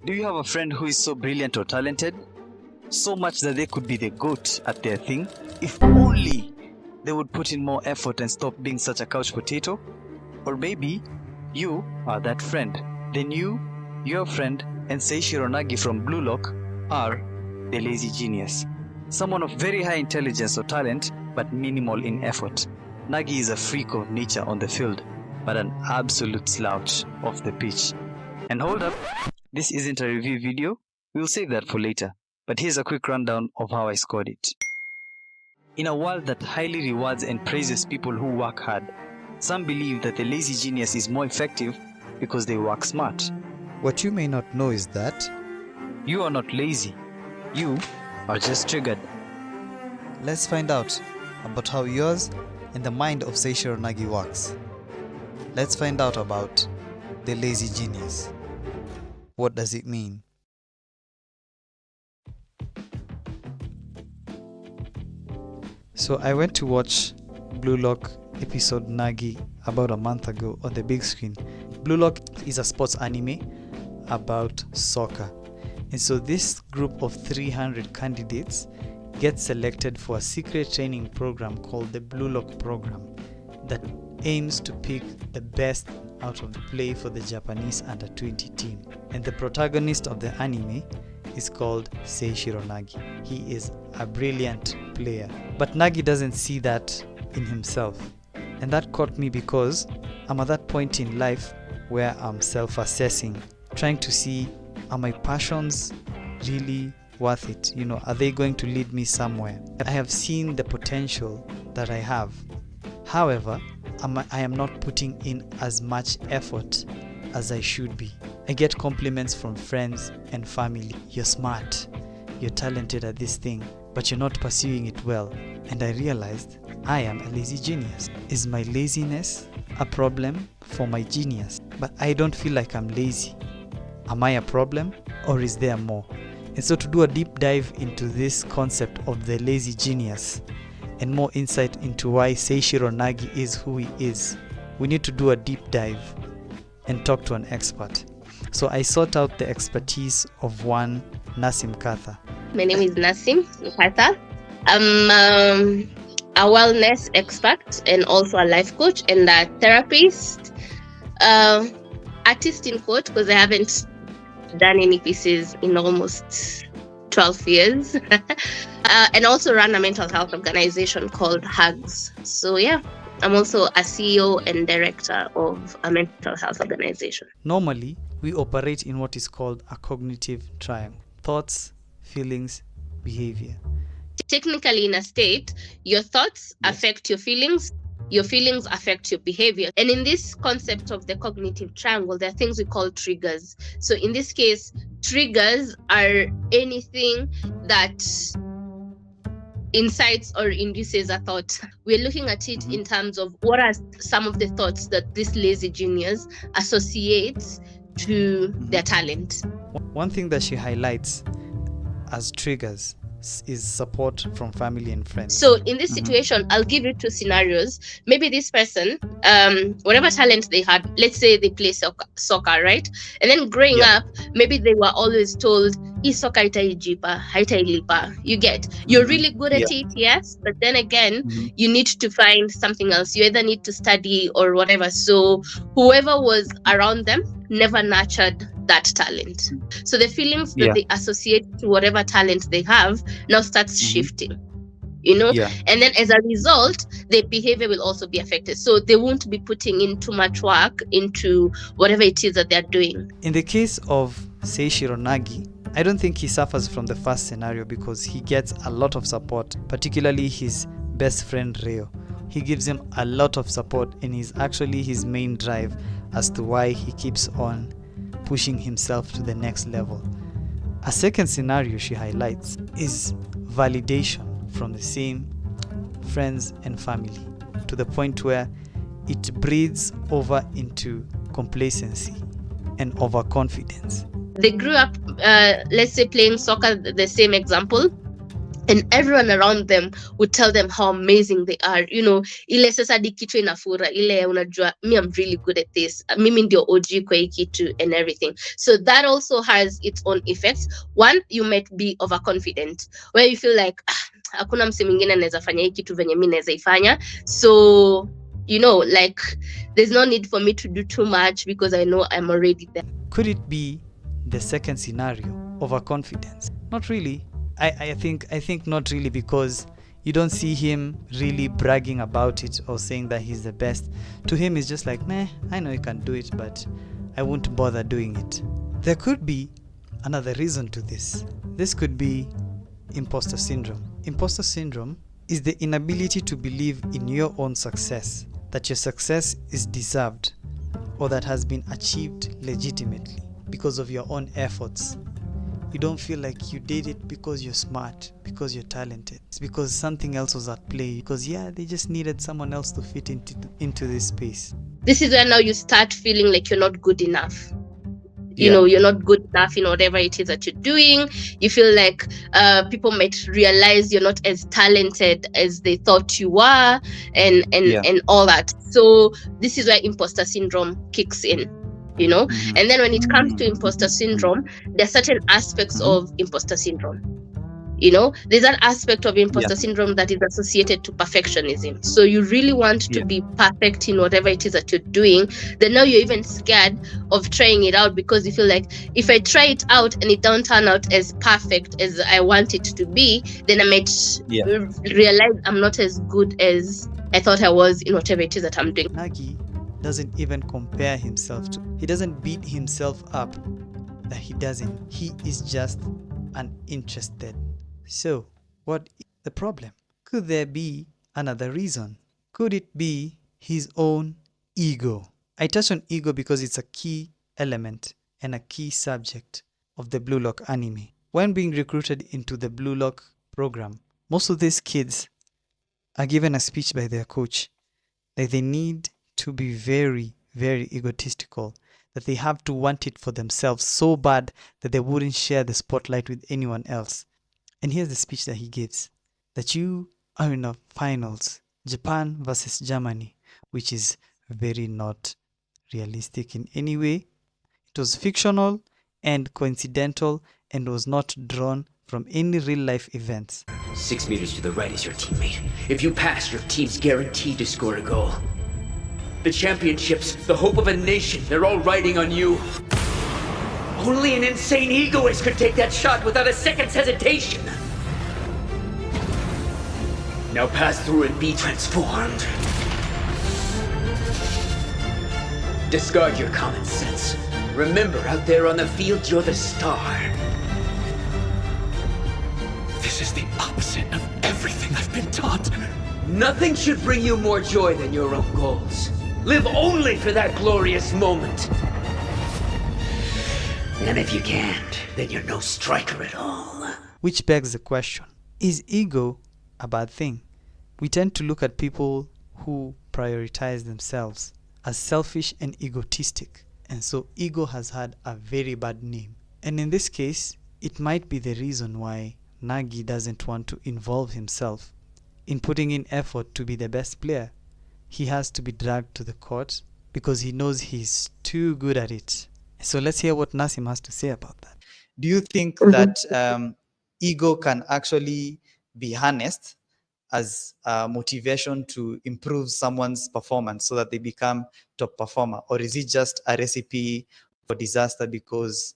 Do you have a friend who is so brilliant or talented? So much that they could be the GOAT at their thing? If only they would put in more effort and stop being such a couch potato? Or maybe you are that friend. Then you, your friend, and Seishiro Nagi from Blue Lock are the lazy genius. Someone of very high intelligence or talent, but minimal in effort. Nagi is a freak of nature on the field, but an absolute slouch off the pitch. And hold up, this isn't a review video. We'll save that for later. But here's a quick rundown of how I scored it. In a world that highly rewards and praises people who work hard, some believe that the lazy genius is more effective because they work smart. What you may not know is that you are not lazy. You are just triggered. Let's find out about how yours and the mind of Seishiro Nagi works. Let's find out about the lazy genius. What does it mean? So I went to watch Blue Lock episode Nagi about a month ago on the big screen. Blue Lock is a sports anime about soccer. And so this group of 300 candidates get selected for a secret training program called the Blue Lock program that aims to pick the best out of the play for the Japanese under-20 team. And the protagonist of the anime is called Seishiro Nagi. He is a brilliant player, but Nagi doesn't see that in himself. And that caught me because I'm at that point in life where I'm self-assessing, trying to see, are my passions really worth it? Are they going to lead me somewhere? I have seen the potential that I have. However, I am not putting in as much effort as I should be. I get compliments from friends and family. You're smart, you're talented at this thing, but you're not pursuing it well. And I realized I am a lazy genius. Is my laziness a problem for my genius? But I don't feel like I'm lazy. Am I a problem, or is there more? And so to do a deep dive into this concept of the lazy genius and more insight into why Seishiro Nagi is who he is, we need to do a deep dive and talk to an expert. So I sought out the expertise of one Nassim Nkatha. My name is Nassim Nkatha. I'm a wellness expert and also a life coach and a therapist. Artist in quote, because I haven't done any pieces in almost 12 years. And also run a mental health organization called Hugs. So yeah, I'm also a CEO and director of a mental health organization. Normally, we operate in what is called a cognitive triangle: thoughts, feelings, behavior. Technically, in a state, your thoughts affect your feelings affect your behavior. And in this concept of the cognitive triangle, there are things we call triggers. So in this case, triggers are anything that incites or induces a thought. We're looking at it in terms of what are some of the thoughts that this lazy genius associates to their talent. One thing that she highlights as triggers is support from family and friends. So in this situation, I'll give you two scenarios. Maybe this person, whatever talent they had, let's say they play soccer, right? And then growing up, maybe they were always told, soccer haitailipa. You get, you're really good at it, yes, but then again, you need to find something else. You either need to study or whatever. So whoever was around them never nurtured that talent. So the feelings that they associate to whatever talent they have now starts shifting, and then as a result, their behavior will also be affected. So they won't be putting in too much work into whatever it is that they're doing. In the case of Seishiro Nagi, I don't think he suffers from the first scenario because he gets a lot of support, particularly his best friend Reo. He gives him a lot of support and is actually his main drive as to why he keeps on pushing himself to the next level. A second scenario she highlights is validation from the same friends and family, to the point where it breeds over into complacency and overconfidence. They grew up, let's say, playing soccer, the same example, and everyone around them would tell them how amazing they are. Ile sasa di kitu inafura, ile unajua, me, I'm really good at this, mimi ndio OG kwa hii kitu and everything. So that also has its own effects. One, you might be overconfident, where you feel like hakuna msi mwingine anaweza fanya hii kitu venye mi naweza ifanya, so like there's no need for me to do too much because I know I'm already there. Could it be the second scenario, overconfidence? Not really. I think not really, because you don't see him really bragging about it or saying that he's the best. To him, it's just like, meh, I know you can do it, but I won't bother doing it. There could be another reason to this. This could be imposter syndrome. Imposter syndrome is the inability to believe in your own success, that your success is deserved or that has been achieved legitimately because of your own efforts. You don't feel like you did it because you're smart, because you're talented. It's because something else was at play, because they just needed someone else to fit into this space. This is where now you start feeling like you're not good enough. You're not good enough in whatever it is that you're doing. You feel like people might realize you're not as talented as they thought you were, and all that. So this is where imposter syndrome kicks in. Mm-hmm. And then when it comes to imposter syndrome, there are certain aspects of imposter syndrome. There's an aspect of imposter syndrome that is associated to perfectionism. So you really want to be perfect in whatever it is that you're doing. Then now you're even scared of trying it out because you feel like if I try it out and it don't turn out as perfect as I want it to be, then I might realize I'm not as good as I thought I was in whatever it is that I'm doing. Nagi doesn't even compare himself to. He doesn't beat himself up that he doesn't. He is just uninterested. So, what is the problem? Could there be another reason? Could it be his own ego? I touch on ego because it's a key element and a key subject of the Blue Lock anime. When being recruited into the Blue Lock program, most of these kids are given a speech by their coach that they need to be very, very egotistical, that they have to want it for themselves so bad that they wouldn't share the spotlight with anyone else. And here's the speech that he gives, that you are in a finals, Japan versus Germany, which is very not realistic in any way. It was fictional and coincidental and was not drawn from any real life events. 6 meters to the right is your teammate. If you pass, your team's guaranteed to score a goal. The championships, the hope of a nation, they're all riding on you. Only an insane egoist could take that shot without a second's hesitation. Now pass through and be transformed. Discard your common sense. Remember, out there on the field, you're the star. This is the opposite of everything I've been taught. Nothing should bring you more joy than your own goals. Live only for that glorious moment. And if you can't, then you're no striker at all. Which begs the question, is ego a bad thing? We tend to look at people who prioritize themselves as selfish and egotistic, and so ego has had a very bad name. And in this case, it might be the reason why Nagi doesn't want to involve himself in putting in effort to be the best player. He has to be dragged to the court because he knows he's too good at it. So let's hear what Nassim has to say about that. Do you think that ego can actually be harnessed as motivation to improve someone's performance so that they become top performer? Or is it just a recipe for disaster because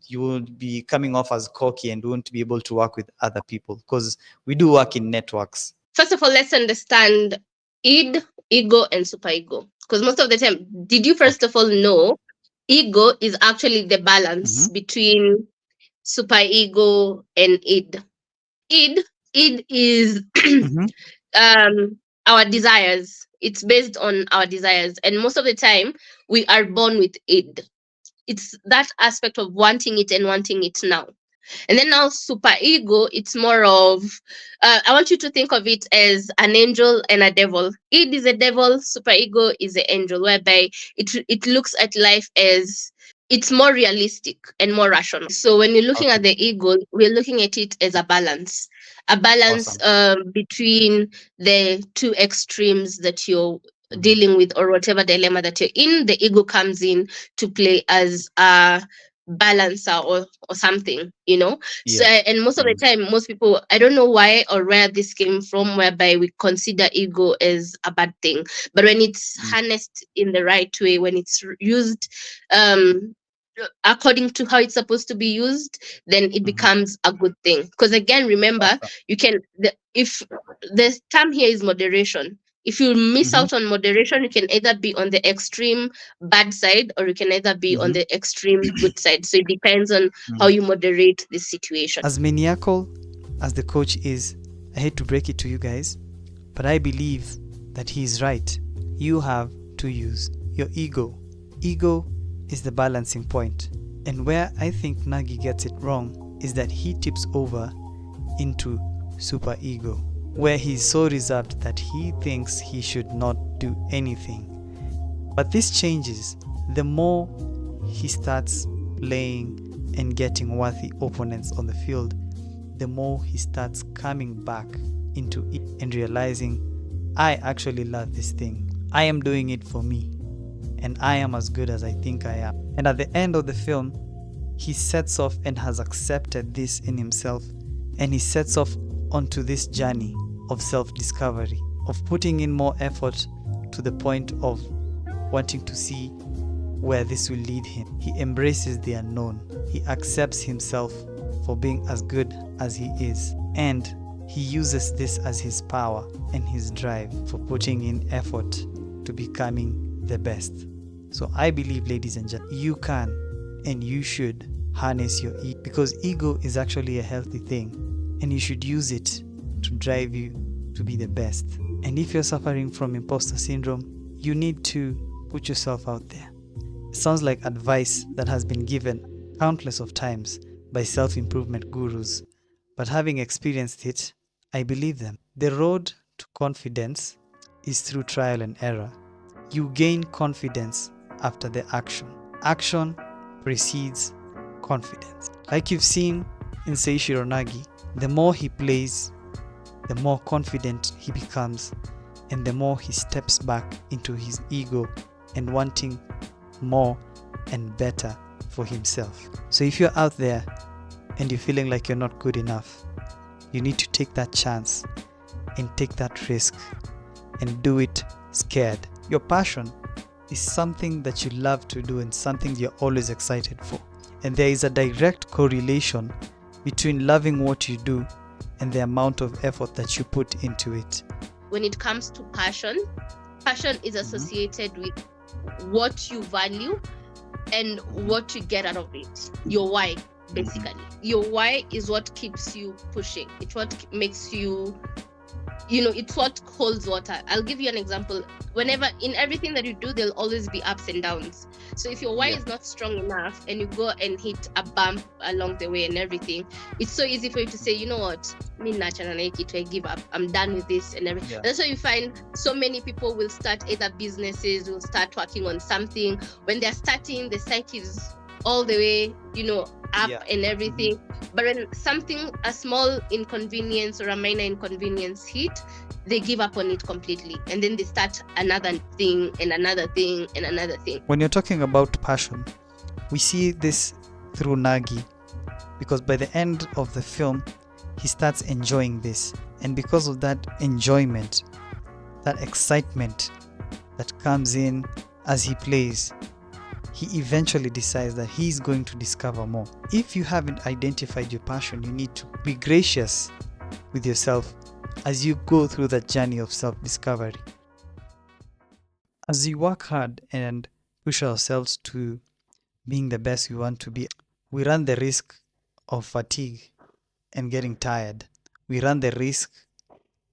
you will be coming off as cocky and won't be able to work with other people? Because we do work in networks. First of all, let's understand id, ego, and superego. Because most of the time, did you first of all know ego is actually the balance between superego and id? Id is our desires. It's based on our desires, and most of the time we are born with id. It's that aspect of wanting it and wanting it now. And then now superego, it's more of I want you to think of it as an angel and a devil. Id is a devil, superego is an angel, whereby it looks at life as it's more realistic and more rational. So when you're looking Okay. at the ego, we're looking at it as a balance Awesome. between the two extremes that you're Mhm. dealing with, or whatever dilemma that you're in. The ego comes in to play as a balancer or something, you know. So Yeah. and most of the time, most people, I don't know why or where this came from, whereby we consider ego as a bad thing, but when it's Mm. harnessed in the right way, when it's used um according to how it's supposed to be used, then it Mhm. becomes a good thing. Because again, remember, Awesome. you can if the term here is moderation, if you miss Mhm. out on moderation, you can either be on the extreme bad side, or you can either be on Mhm. the extreme good side. So it depends on how Mm. you moderate the situation. As maniacal as the coach is, I hate to break it to you guys, but I believe that he is right. You have to use your ego. Ego is the balancing point. And where I think Nagi gets it wrong is that he tips over into super ego, where he's so reserved that he thinks he should not do anything. But this changes the more he starts playing and getting worthy opponents on the field, the more he starts coming back into it and realizing, I actually love this thing. I am doing it for me, and I am as good as I think I am. And at the end of the film, he sets off and has accepted this in himself, and he sets off onto this journey of self-discovery, of putting in more effort to the point of wanting to see where this will lead him. He embraces the unknown. He accepts himself for being as good as he is, and he uses this as his power and his drive for putting in effort to becoming the best. So I believe, ladies and gentlemen, you can and you should harness your ego, because ego is actually a healthy thing, and you should use it to drive you to be the best. And if you're suffering from imposter syndrome, you need to put yourself out there. It sounds like advice that has been given countless of times by self-improvement gurus, but having experienced it, I believe them. The road to confidence is through trial and error. You gain confidence after the action. Action precedes confidence. Like you've seen in Seishiro Nagi, the more he plays, the more confident he becomes, and the more he steps back into his ego and wanting more and better for himself. So if you're out there and you're feeling like you're not good enough, you need to take that chance and take that risk and do it scared. Your passion is something that you love to do and something you're always excited for. And there is a direct correlation between loving what you do and the amount of effort that you put into it. When it comes to passion, passion is associated with what you value and what you get out of it. Your why, basically. Your why is what keeps you pushing. It's what makes you, it's what holds water. I'll give you an example. Whenever, in everything that you do, there'll always be ups and downs. So if your why is not strong enough and you go and hit a bump along the way and everything, it's so easy for you to say, you know what, me nachana na hiki, I give up, I'm done with this and everything. That's why you find so many people will start either businesses, will start working on something. When they're starting, the site is all the way, up and everything. But when something, a small inconvenience or a minor inconvenience hit, they give up on it completely, and then they start another thing and another thing and another thing. When you're talking about passion, we see this through Nagi, because by the end of the film, he starts enjoying this, and because of that enjoyment, that excitement that comes in as he plays, he eventually decides that he's going to discover more. If you haven't identified your passion, you need to be gracious with yourself as you go through that journey of self-discovery. As we work hard and push ourselves to being the best we want to be, we run the risk of fatigue and getting tired. We run the risk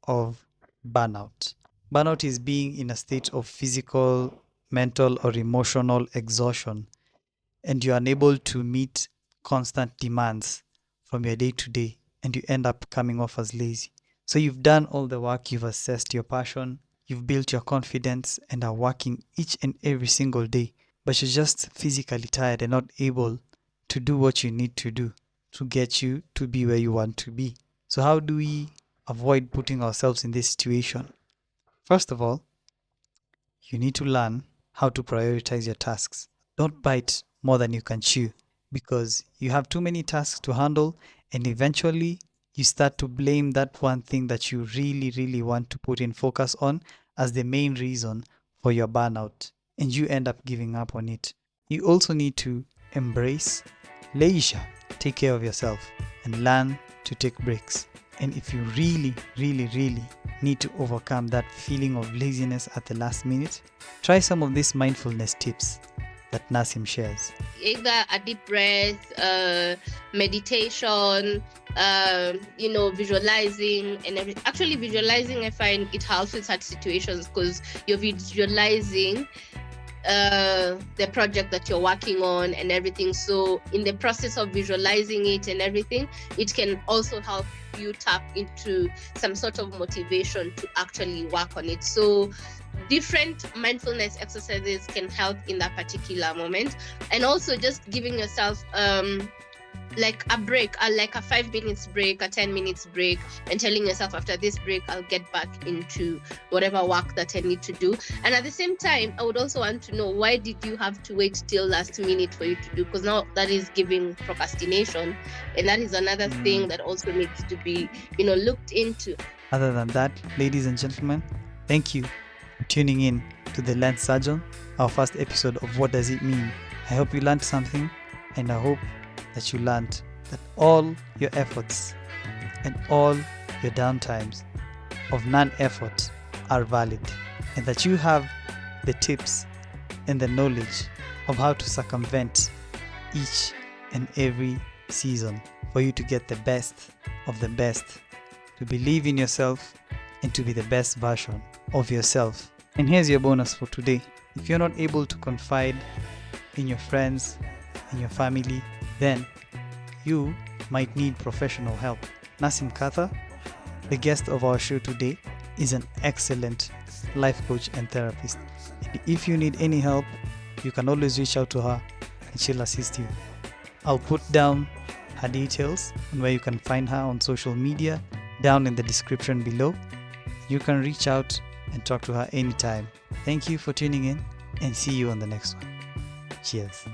of burnout. Burnout is being in a state of physical, mental, or emotional exhaustion, and you're unable to meet constant demands from your day to day, and you end up coming off as lazy. So you've done all the work, you've assessed your passion, you've built your confidence, and are working each and every single day but you're just physically tired and not able to do what you need to do to get you to be where you want to be. So how do we avoid putting ourselves in this situation? First of all, you need to learn how to prioritize your tasks. Don't bite more than you can chew, because you have too many tasks to handle, and eventually you start to blame that one thing that you really, really want to put in focus on as the main reason for your burnout, and you end up giving up on it. You also need to embrace leisure, take care of yourself, and learn to take breaks. And if you really, really, really need to overcome that feeling of laziness at the last minute, try some of these mindfulness tips that Nassim shares. Either a deep breath, meditation, visualizing and everything. Actually, visualizing, I find it helps with such situations because you're visualizing the project that you're working on and everything. So in the process of visualizing it and everything, it can also help you tap into some sort of motivation to actually work on it. So different mindfulness exercises can help in that particular moment. And also just giving yourself like a break, like a 5 minutes break, a 10 minutes break, and telling yourself after this break I'll get back into whatever work that I need to do. And at the same time, I would also want to know, why did you have to wait till last minute for you to do? Because now that is giving procrastination, and that is another thing that also needs to be looked into. Other than that, ladies and gentlemen, thank you for tuning in to The Lens Surgeon, our first episode of What Does It Mean? I hope you learned something, and I hope that you learned that all your efforts and all your downtimes of non-effort are valid, and that you have the tips and the knowledge of how to circumvent each and every season for you to get the best of the best, to believe in yourself and to be the best version of yourself. And here's your bonus for today. If you're not able to confide in your friends and your family, then you might need professional help. Nassim Nkatha, the guest of our show today, is an excellent life coach and therapist. And if you need any help, you can always reach out to her and she'll assist you. I'll put down her details on where you can find her on social media down in the description below. You can reach out and talk to her anytime. Thank you for tuning in, and see you on the next one. Cheers.